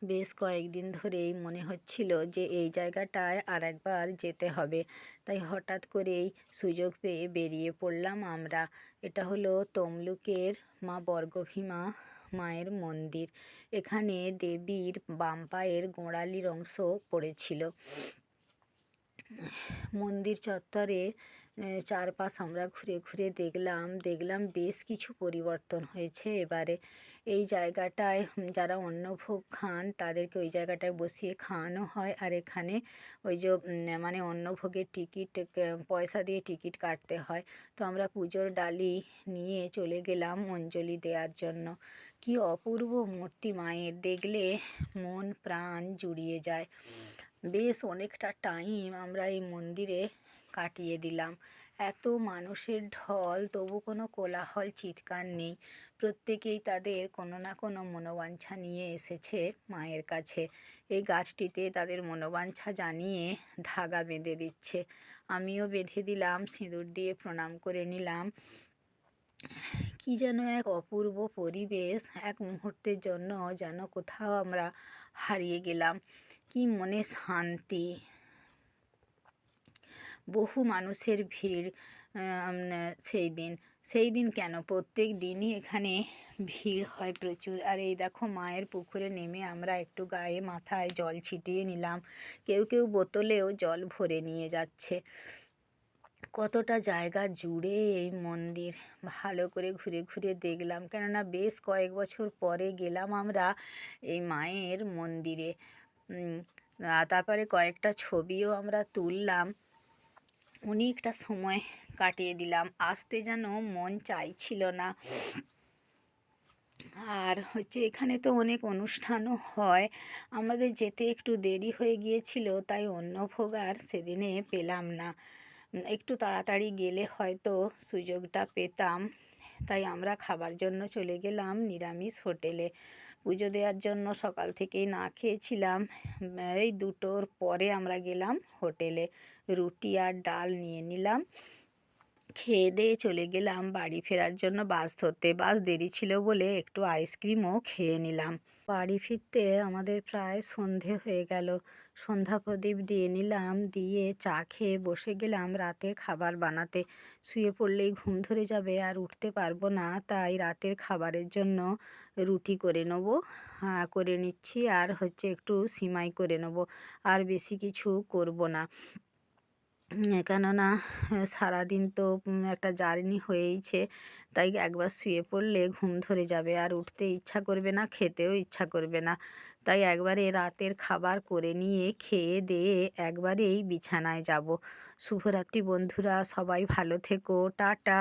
বেশ কয়েকদিন ধরেই মনে হচ্ছিল যে এই জায়গাটায় আরেকবার যেতে হবে। তাই হঠাৎ করেই সুযোগ পেয়ে বেরিয়ে পড়লাম আমরা। এটা হলো তমলুকের মা বর্গভীমা মায়ের মন্দির। এখানে দেবীর বাম পায়ের গোড়ালির অংশ পড়েছিল। মন্দির চত্বরে চারপাশ আমরা ঘুরে ঘুরে দেখলাম বেশ কিছু পরিবর্তন হয়েছে এবারে। এই জায়গাটায় যারা অন্নভোগ খান তাদেরকে ওই জায়গাটায় বসিয়ে খাওয়ানো হয়, আর এখানে ওই যে মানে অন্নভোগের টিকিট পয়সা দিয়ে টিকিট কাটতে হয়। তো আমরা পুজোর ডালি নিয়ে চলে গেলাম অঞ্জলি দেওয়ার জন্য। কি অপূর্ব মূর্তি মায়ের, দেখলে মন প্রাণ জুড়িয়ে যায়। বেশ অনেকটা টাইম আমরা এই মন্দিরে কাটিয়ে দিলাম। এত মানুষের ঢল, তবু কোনো কোলাহল চিৎকার নেই। প্রত্যেকেই তাদের কোনো না কোনো মনোবাঞ্ছা নিয়ে এসেছে মায়ের কাছে। এই গাছটিতে তাদের মনোবাঞ্ছা জানিয়ে ধাগা বেঁধে দিচ্ছে। আমিও বেঁধে দিলাম, সিঁদুর দিয়ে প্রণাম করে নিলাম। কি যেন এক অপূর্ব পরিবেশ, এক মুহূর্তের জন্য যেন কোথাও আমরা হারিয়ে গেলাম। কি মনে শান্তি। বহু মানুষের ভিড় সেই দিন কেন, প্রত্যেক দিনই এখানে ভিড় হয় প্রচুর। আর এই দেখো মায়ের পুকুরে নেমে আমরা একটু গায়ে মাথায় জল ছিটিয়ে নিলাম। কেউ কেউ বোতলেও জল ভরে নিয়ে যাচ্ছে। কতটা জায়গা জুড়ে এই মন্দির, ভালো করে ঘুরে ঘুরে দেখলাম, কেননা বেশ কয়েক বছর পরে গেলাম আমরা এই মায়ের মন্দিরে। তারপরে কয়েকটা ছবিও আমরা তুললাম। অনেকটা সময় কাটিয়ে দিলাম, আসতে যেন মন চাইছিল না। আর এখানে তো অনেক অনুষ্ঠানও হয়। আমাদের যেতে একটু দেরি হয়ে গিয়েছিল, তাই অন্নভোগ আর সেদিনে পেলাম না। একটু তাড়াতাড়ি গেলে হয়তো সুযোগটা পেতাম। তাই আমরা খাবার জন্য চলে গেলাম নিরামিষ হোটেলে। পুজো দেওয়ার জন্য সকাল থেকেই না খেয়েছিলাম। এই 2টোর পরে আমরা গেলাম হোটেলে। রুটি আর ডাল নিয়ে নিলাম, খেয়ে দিয়ে চলে গেলাম বাড়ি ফেরার জন্য বাস ধরতে। বাস দেরি ছিল বলে একটু আইসক্রিমও খেয়ে নিলাম। বাড়ি ফিরতে আমাদের প্রায় সন্ধে হয়ে গেল। সন্ধ্যা প্রদীপ দিয়ে নিলাম, দিয়ে চা খেয়ে বসে গেলাম রাতের খাবার বানাতে। শুয়ে পড়লেই ঘুম ধরে যাবে আর উঠতে পারবো না, তাই রাতের খাবারের জন্য রুটি করে নেবো, করে নিচ্ছি। আর একটু সিমাই করে নেবো, আর বেশি কিছু করব না। কেননা সারাদিন তো একটা জার্নি হয়েইছে, তাই একবার শুয়ে পড়লে ঘুম ধরে যাবে আর উঠতে ইচ্ছা করবে না, খেতেও ইচ্ছা করবে না। তাই একবারে রাতের খাবার করে নিয়ে খেয়ে দিয়ে একবারেই বিছানায় যাব। শুভরাত্রি বন্ধুরা, সবাই ভালো থেকো, টাটা।